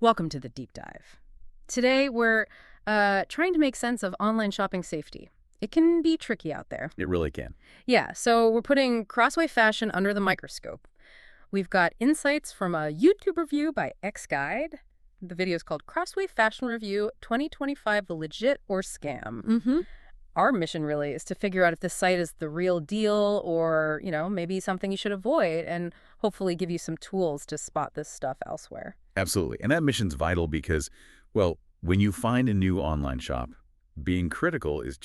Welcome to the deep dive. Today, we're trying to make sense of online shopping safety. It can be tricky out there. It really can. Yeah, so we're putting Crossway Fashion under the microscope. We've got insights from a YouTube review by X-Guide. The video is called Crossway Fashion Review 2025, the legit or scam. Our mission really is to figure out if this site is the real deal or, maybe something you should avoid and hopefully give you some tools to spot this stuff elsewhere. Absolutely. And that mission's vital because, well, when you find a new online shop, being critical is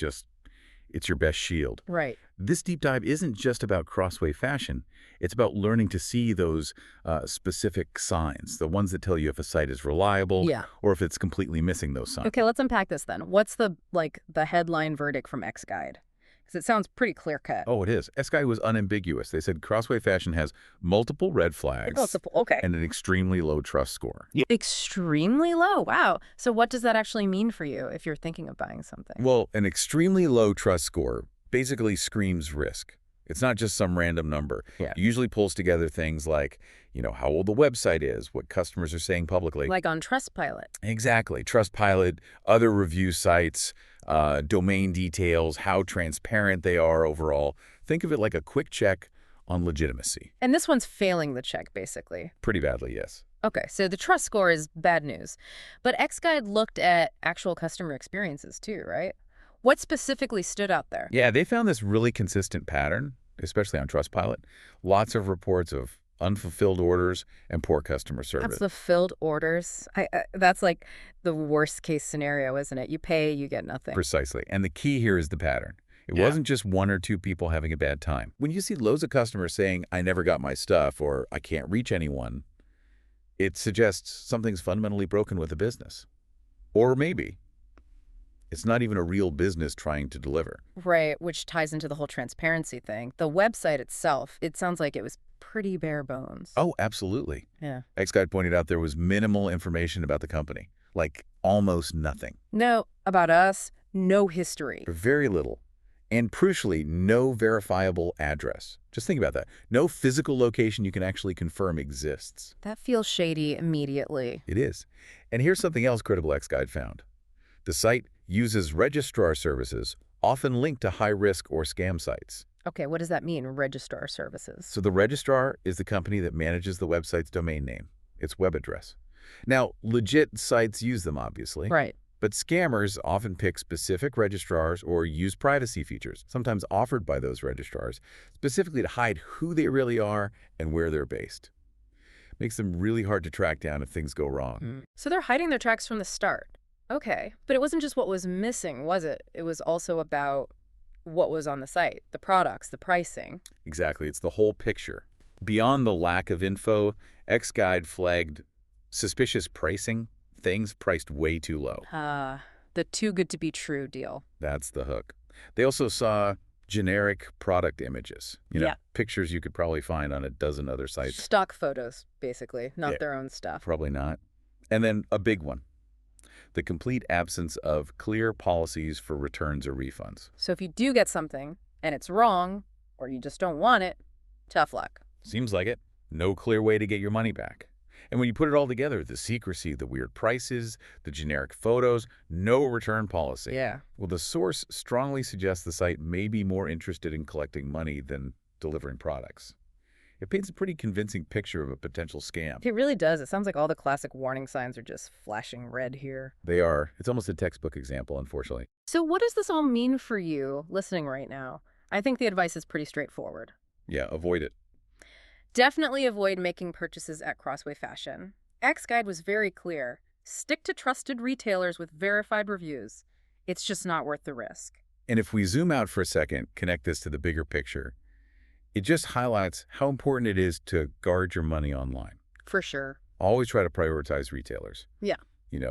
it's your best shield. Right. This deep dive isn't just about Crossway Fashion. It's about learning to see those specific signs, the ones that tell you if a site is reliable or if it's completely missing those signs. Okay, let's unpack this then. What's the headline verdict from X-Guide? Because it sounds pretty clear-cut. Oh, it is. S-Guide was unambiguous. They said Crossway Fashion has multiple red flags and an extremely low trust score. Extremely low? Wow. So what does that actually mean for you if you're thinking of buying something? Well, an extremely low trust score basically screams risk. It's not just some random number. Yeah. It usually pulls together things like, how old the website is, what customers are saying publicly. Like on Trustpilot. Exactly. Trustpilot, other review sites, domain details, how transparent they are overall. Think of it like a quick check on legitimacy. And this one's failing the check, basically. Pretty badly, yes. Okay, so the trust score is bad news. But X-Guide looked at actual customer experiences too, right? What specifically stood out there? Yeah, they found this really consistent pattern, especially on Trustpilot. Lots of reports of unfulfilled orders and poor customer service. That's the filled orders. That's like the worst case scenario, isn't it? You pay, you get nothing. Precisely. And the key here is the pattern. It wasn't just one or two people having a bad time. When you see loads of customers saying, I never got my stuff or I can't reach anyone, it suggests something's fundamentally broken with the business. Or maybe it's not even a real business trying to deliver. Right, which ties into the whole transparency thing. The website itself, it sounds like it was pretty bare bones. Oh, absolutely. Yeah. X-Guide pointed out there was minimal information about the company, like almost nothing. No, about us, no history. Very little. And crucially, no verifiable address. Just think about that. No physical location you can actually confirm exists. That feels shady immediately. It is. And here's something else Credible X-Guide found. The site uses registrar services, often linked to high-risk or scam sites. Okay, what does that mean, registrar services? So the registrar is the company that manages the website's domain name, its web address. Now, legit sites use them, obviously. Right. But scammers often pick specific registrars or use privacy features, sometimes offered by those registrars, specifically to hide who they really are and where they're based. Makes them really hard to track down if things go wrong. So they're hiding their tracks from the start. Okay, but it wasn't just what was missing, was it? It was also about what was on the site, the products, the pricing. Exactly. It's the whole picture. Beyond the lack of info, X-Guide flagged suspicious pricing, things priced way too low. The too good to be true deal. That's the hook. They also saw generic product images, pictures you could probably find on a dozen other sites. Stock photos, basically, not their own stuff. Probably not. And then a big one. The complete absence of clear policies for returns or refunds. So if you do get something and it's wrong or you just don't want it, tough luck. Seems like it. No clear way to get your money back. And when you put it all together, the secrecy, the weird prices, the generic photos, no return policy. Yeah. Well, the source strongly suggests the site may be more interested in collecting money than delivering products. It paints a pretty convincing picture of a potential scam. It really does. It sounds like all the classic warning signs are just flashing red here. They are. It's almost a textbook example, unfortunately. So what does this all mean for you listening right now? I think the advice is pretty straightforward. Yeah, avoid it. Definitely avoid making purchases at Crossway Fashion. X-Guide was very clear. Stick to trusted retailers with verified reviews. It's just not worth the risk. And if we zoom out for a second, connect this to the bigger picture, it just highlights how important it is to guard your money online. For sure. Always try to prioritize retailers. Yeah.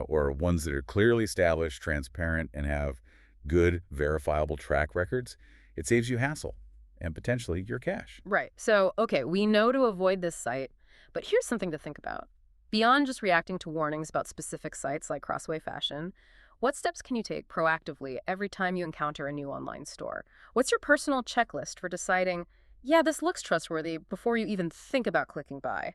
Or ones that are clearly established, transparent, and have good, verifiable track records. It saves you hassle and potentially your cash. Right. So, okay, we know to avoid this site, but here's something to think about. Beyond just reacting to warnings about specific sites like Crossway Fashion, what steps can you take proactively every time you encounter a new online store? What's your personal checklist for deciding, yeah, this looks trustworthy before you even think about clicking buy?